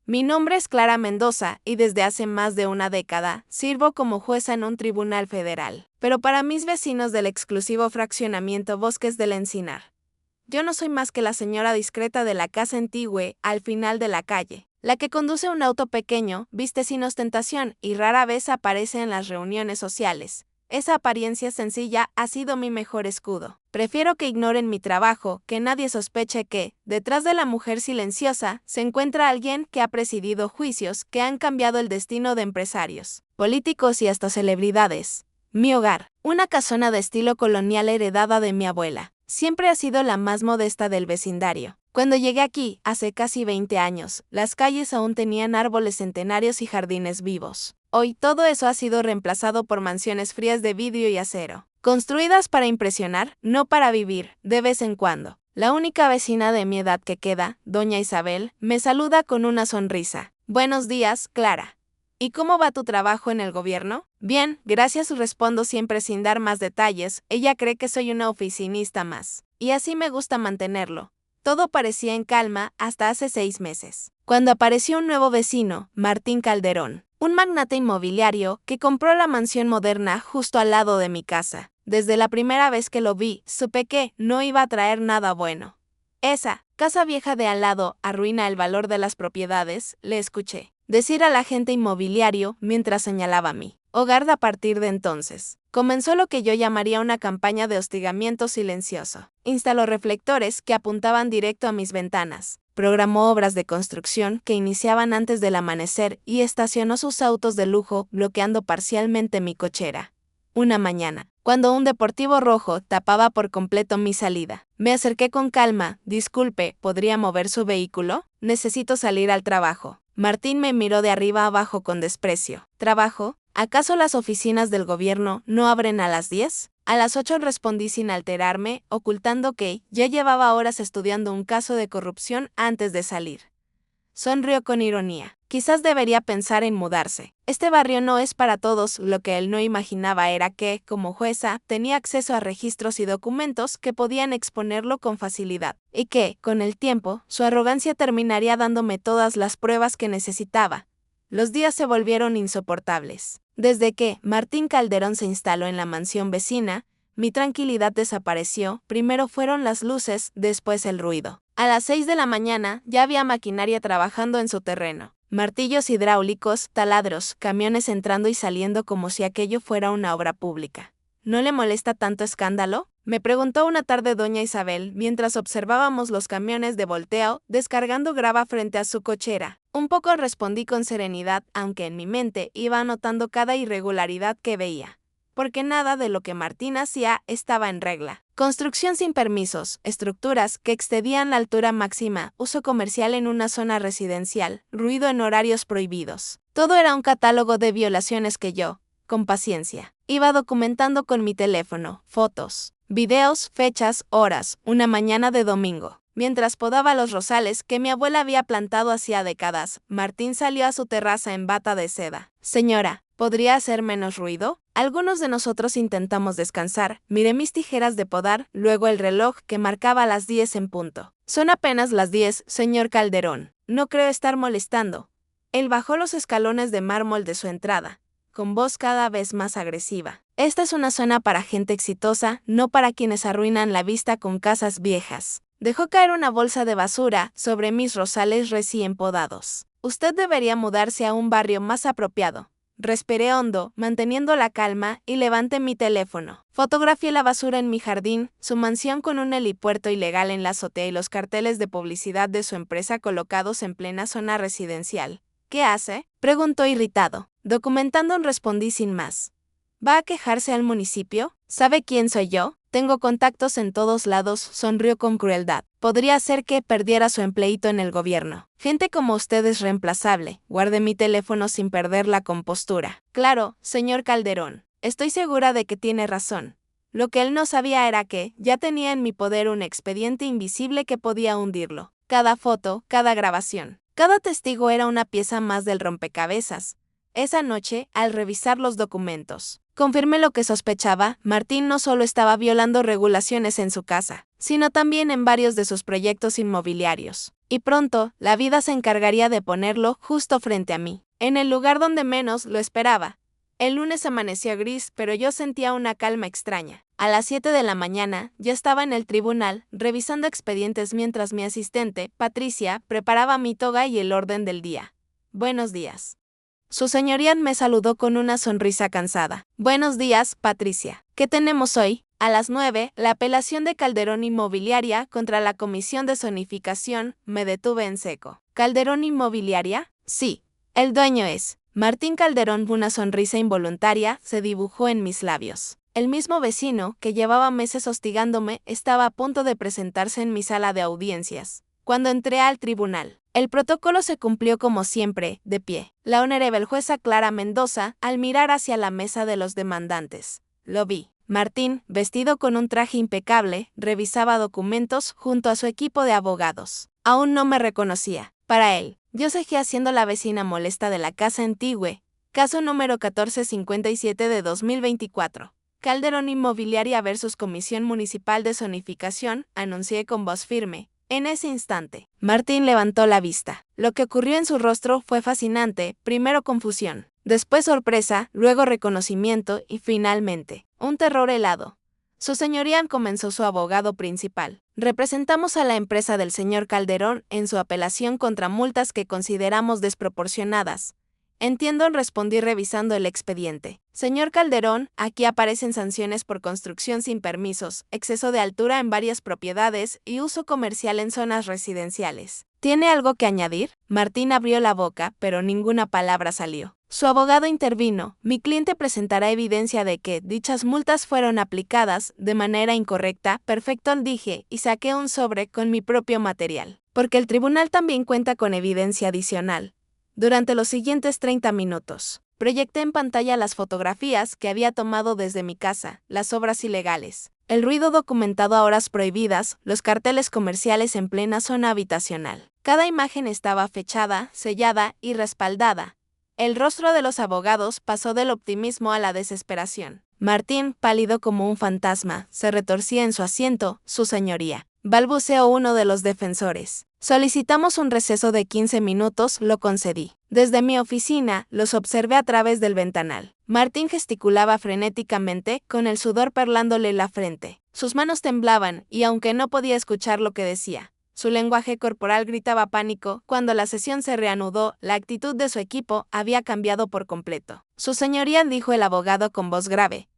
Mi nombre es Clara Mendoza y desde hace más de una década sirvo como jueza en un tribunal federal. Pero para mis vecinos del exclusivo fraccionamiento Bosques del Encinar, yo no soy más que la señora discreta de la casa Antigüe al final de la calle, la que conduce un auto pequeño, viste sin ostentación y rara vez aparece en las reuniones sociales. Esa apariencia sencilla ha sido mi mejor escudo. Prefiero que ignoren mi trabajo, que nadie sospeche que, detrás de la mujer silenciosa, se encuentra alguien que ha presidido juicios que han cambiado el destino de empresarios, políticos y hasta celebridades. Mi hogar, una casona de estilo colonial heredada de mi abuela, siempre ha sido la más modesta del vecindario. Cuando llegué aquí, hace casi 20 años, las calles aún tenían árboles centenarios y jardines vivos. Hoy todo eso ha sido reemplazado por mansiones frías de vidrio y acero, construidas para impresionar, no para vivir, de vez en cuando. La única vecina de mi edad que queda, doña Isabel, me saluda con una sonrisa. Buenos días, Clara. ¿Y cómo va tu trabajo en el gobierno? Bien, gracias, respondo siempre sin dar más detalles. Ella cree que soy una oficinista más. Y así me gusta mantenerlo. Todo parecía en calma hasta hace 6 meses, cuando apareció un nuevo vecino, Martín Calderón, un magnate inmobiliario que compró la mansión moderna justo al lado de mi casa. Desde la primera vez que lo vi, supe que no iba a traer nada bueno. Esa casa vieja de al lado arruina el valor de las propiedades, le escuché decir al agente inmobiliario mientras señalaba mi hogar. A partir de entonces, comenzó lo que yo llamaría una campaña de hostigamiento silencioso. Instaló reflectores que apuntaban directo a mis ventanas, programó obras de construcción que iniciaban antes del amanecer y estacionó sus autos de lujo bloqueando parcialmente mi cochera. Una mañana, cuando un deportivo rojo tapaba por completo mi salida, me acerqué con calma. Disculpe, ¿podría mover su vehículo? Necesito salir al trabajo. Martín me miró de arriba abajo con desprecio. ¿Trabajo? ¿Acaso las oficinas del gobierno no abren a las 10? A las 8 respondí sin alterarme, ocultando que ya llevaba horas estudiando un caso de corrupción antes de salir. Sonrió con ironía. Quizás debería pensar en mudarse. Este barrio no es para todos. Lo que él no imaginaba era que, como jueza, tenía acceso a registros y documentos que podían exponerlo con facilidad, y que, con el tiempo, su arrogancia terminaría dándome todas las pruebas que necesitaba. Los días se volvieron insoportables. Desde que Martín Calderón se instaló en la mansión vecina, mi tranquilidad desapareció. Primero fueron las luces, después el ruido. A las 6 de la mañana ya había maquinaria trabajando en su terreno. Martillos hidráulicos, taladros, camiones entrando y saliendo como si aquello fuera una obra pública. ¿No le molesta tanto escándalo?, me preguntó una tarde doña Isabel mientras observábamos los camiones de volteo descargando grava frente a su cochera. Un poco respondí con serenidad, aunque en mi mente iba anotando cada irregularidad que veía, porque nada de lo que Martín hacía estaba en regla. Construcción sin permisos, estructuras que excedían la altura máxima, uso comercial en una zona residencial, ruido en horarios prohibidos. Todo era un catálogo de violaciones que yo, con paciencia, iba documentando con mi teléfono, fotos, videos, fechas, horas, una mañana de domingo. Mientras podaba los rosales que mi abuela había plantado hacía décadas, Martín salió a su terraza en bata de seda. Señora, ¿podría hacer menos ruido? Algunos de nosotros intentamos descansar. Miré mis tijeras de podar, luego el reloj que marcaba las 10 en punto. Son apenas las 10, señor Calderón. No creo estar molestando. Él bajó los escalones de mármol de su entrada, con voz cada vez más agresiva. Esta es una zona para gente exitosa, no para quienes arruinan la vista con casas viejas. Dejó caer una bolsa de basura sobre mis rosales recién podados. Usted debería mudarse a un barrio más apropiado. Respiré hondo, manteniendo la calma, y levanté mi teléfono. Fotografié la basura en mi jardín, su mansión con un helipuerto ilegal en la azotea y los carteles de publicidad de su empresa colocados en plena zona residencial. ¿Qué hace?, preguntó irritado. Documentando, respondí sin más. ¿Va a quejarse al municipio? ¿Sabe quién soy yo? Tengo contactos en todos lados, sonrió con crueldad. Podría ser que perdiera su empleíto en el gobierno. Gente como usted es reemplazable. Guardé mi teléfono sin perder la compostura. Claro, señor Calderón, estoy segura de que tiene razón. Lo que él no sabía era que ya tenía en mi poder un expediente invisible que podía hundirlo. Cada foto, cada grabación, cada testigo era una pieza más del rompecabezas. Esa noche, al revisar los documentos, confirmé lo que sospechaba. Martín no solo estaba violando regulaciones en su casa, sino también en varios de sus proyectos inmobiliarios. Y pronto, la vida se encargaría de ponerlo justo frente a mí, en el lugar donde menos lo esperaba. El lunes amaneció gris, pero yo sentía una calma extraña. A las 7 de la mañana, ya estaba en el tribunal, revisando expedientes mientras mi asistente, Patricia, preparaba mi toga y el orden del día. Buenos días. Su señoría me saludó con una sonrisa cansada. Buenos días, Patricia. ¿Qué tenemos hoy? A las 9, la apelación de Calderón Inmobiliaria contra la Comisión de Zonificación. Me detuve en seco. ¿Calderón Inmobiliaria? Sí. El dueño es Martín Calderón. Una sonrisa involuntaria se dibujó en mis labios. El mismo vecino, que llevaba meses hostigándome, estaba a punto de presentarse en mi sala de audiencias. Cuando entré al tribunal, el protocolo se cumplió como siempre, de pie. La honorable jueza Clara Mendoza, al mirar hacia la mesa de los demandantes. Lo vi. Martín, vestido con un traje impecable, revisaba documentos junto a su equipo de abogados. Aún no me reconocía. Para él, yo seguía siendo la vecina molesta de la casa Antigüe. Caso número 1457 de 2024. Calderón Inmobiliaria versus Comisión Municipal de Zonificación, anuncié con voz firme. En ese instante, Martín levantó la vista. Lo que ocurrió en su rostro fue fascinante, primero confusión, después sorpresa, luego reconocimiento y finalmente, un terror helado. Su señoría, comenzó su abogado principal. Representamos a la empresa del señor Calderón en su apelación contra multas que consideramos desproporcionadas. Entiendo, respondí revisando el expediente. Señor Calderón, aquí aparecen sanciones por construcción sin permisos, exceso de altura en varias propiedades y uso comercial en zonas residenciales. ¿Tiene algo que añadir? Martín abrió la boca, pero ninguna palabra salió. Su abogado intervino. Mi cliente presentará evidencia de que dichas multas fueron aplicadas de manera incorrecta. Perfecto, dije, y saqué un sobre con mi propio material. Porque el tribunal también cuenta con evidencia adicional. Durante los siguientes 30 minutos, proyecté en pantalla las fotografías que había tomado desde mi casa, las obras ilegales, el ruido documentado a horas prohibidas, los carteles comerciales en plena zona habitacional. Cada imagen estaba fechada, sellada y respaldada. El rostro de los abogados pasó del optimismo a la desesperación. Martín, pálido como un fantasma, se retorcía en su asiento. Su señoría, balbuceó uno de los defensores. Solicitamos un receso de 15 minutos, lo concedí. Desde mi oficina, los observé a través del ventanal. Martín gesticulaba frenéticamente, con el sudor perlándole la frente. Sus manos temblaban, y aunque no podía escuchar lo que decía, su lenguaje corporal gritaba pánico. Cuando la sesión se reanudó, la actitud de su equipo había cambiado por completo. Su señoría, dijo el abogado con voz grave.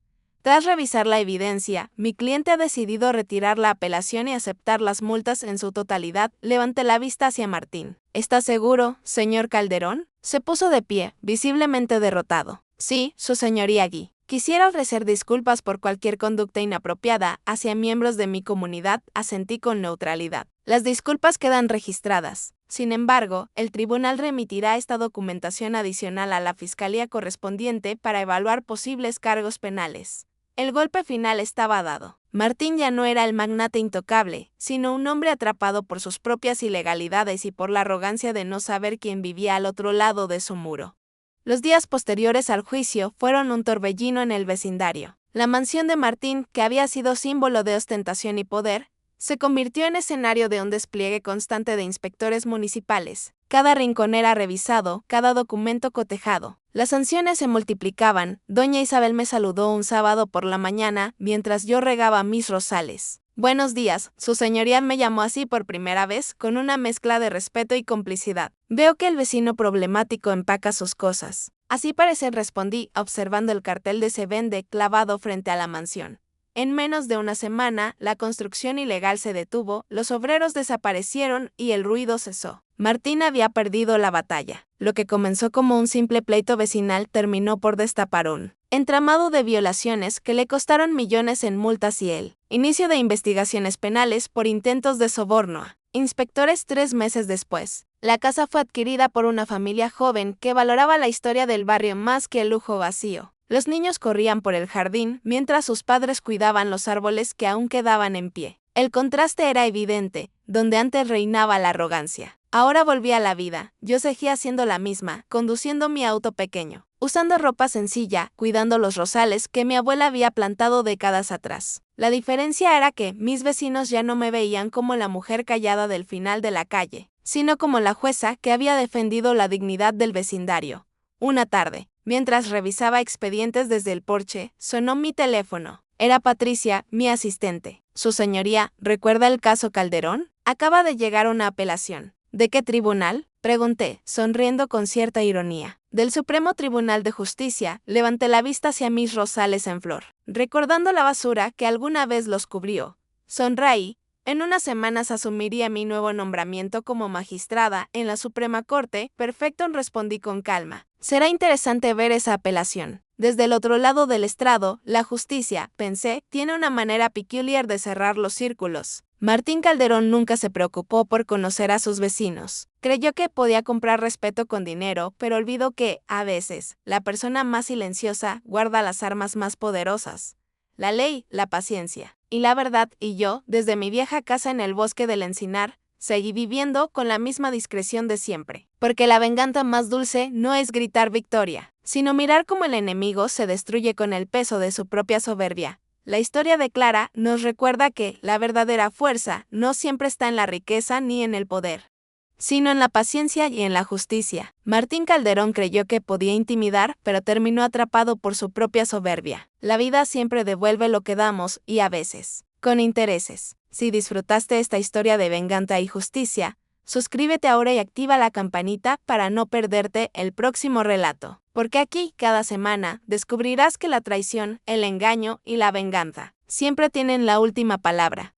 Tras revisar la evidencia, mi cliente ha decidido retirar la apelación y aceptar las multas en su totalidad. Levanté la vista hacia Martín. ¿Está seguro, señor Calderón? Se puso de pie, visiblemente derrotado. Sí, su señoría Gui. Quisiera ofrecer disculpas por cualquier conducta inapropiada hacia miembros de mi comunidad, asentí con neutralidad. Las disculpas quedan registradas. Sin embargo, el tribunal remitirá esta documentación adicional a la fiscalía correspondiente para evaluar posibles cargos penales. El golpe final estaba dado. Martín ya no era el magnate intocable, sino un hombre atrapado por sus propias ilegalidades y por la arrogancia de no saber quién vivía al otro lado de su muro. Los días posteriores al juicio fueron un torbellino en el vecindario. La mansión de Martín, que había sido símbolo de ostentación y poder, se convirtió en escenario de un despliegue constante de inspectores municipales. Cada rincón era revisado, cada documento cotejado. Las sanciones se multiplicaban. Doña Isabel me saludó un sábado por la mañana mientras yo regaba mis rosales. Buenos días, su señoría, me llamó así por primera vez, con una mezcla de respeto y complicidad. Veo que el vecino problemático empaca sus cosas. Así parece, respondí, observando el cartel de se vende clavado frente a la mansión. En menos de una semana, la construcción ilegal se detuvo, los obreros desaparecieron y el ruido cesó. Martín había perdido la batalla. Lo que comenzó como un simple pleito vecinal terminó por destapar un entramado de violaciones que le costaron millones en multas y el inicio de investigaciones penales por intentos de soborno. Inspectores 3 meses después, la casa fue adquirida por una familia joven que valoraba la historia del barrio más que el lujo vacío. Los niños corrían por el jardín mientras sus padres cuidaban los árboles que aún quedaban en pie. El contraste era evidente, donde antes reinaba la arrogancia. Ahora volví a la vida. Yo seguía siendo la misma, conduciendo mi auto pequeño, usando ropa sencilla, cuidando los rosales que mi abuela había plantado décadas atrás. La diferencia era que mis vecinos ya no me veían como la mujer callada del final de la calle, sino como la jueza que había defendido la dignidad del vecindario. Una tarde, mientras revisaba expedientes desde el porche, sonó mi teléfono. Era Patricia, mi asistente. Su señoría, ¿recuerda el caso Calderón? Acaba de llegar una apelación. ¿De qué tribunal? Pregunté, sonriendo con cierta ironía. Del Supremo Tribunal de Justicia. Levanté la vista hacia mis rosales en flor, recordando la basura que alguna vez los cubrió. Sonreí. En unas semanas asumiría mi nuevo nombramiento como magistrada en la Suprema Corte. Perfecto, respondí con calma. Será interesante ver esa apelación. Desde el otro lado del estrado, la justicia, pensé, tiene una manera peculiar de cerrar los círculos. Martín Calderón nunca se preocupó por conocer a sus vecinos. Creyó que podía comprar respeto con dinero, pero olvidó que, a veces, la persona más silenciosa guarda las armas más poderosas. La ley, la paciencia y la verdad, y yo, desde mi vieja casa en el bosque del Encinar, seguí viviendo con la misma discreción de siempre. Porque la venganza más dulce no es gritar victoria, sino mirar cómo el enemigo se destruye con el peso de su propia soberbia. La historia de Clara nos recuerda que la verdadera fuerza no siempre está en la riqueza ni en el poder, sino en la paciencia y en la justicia. Martín Calderón creyó que podía intimidar, pero terminó atrapado por su propia soberbia. La vida siempre devuelve lo que damos, y a veces, con intereses. Si disfrutaste esta historia de venganza y justicia, suscríbete ahora y activa la campanita para no perderte el próximo relato. Porque aquí, cada semana, descubrirás que la traición, el engaño y la venganza siempre tienen la última palabra.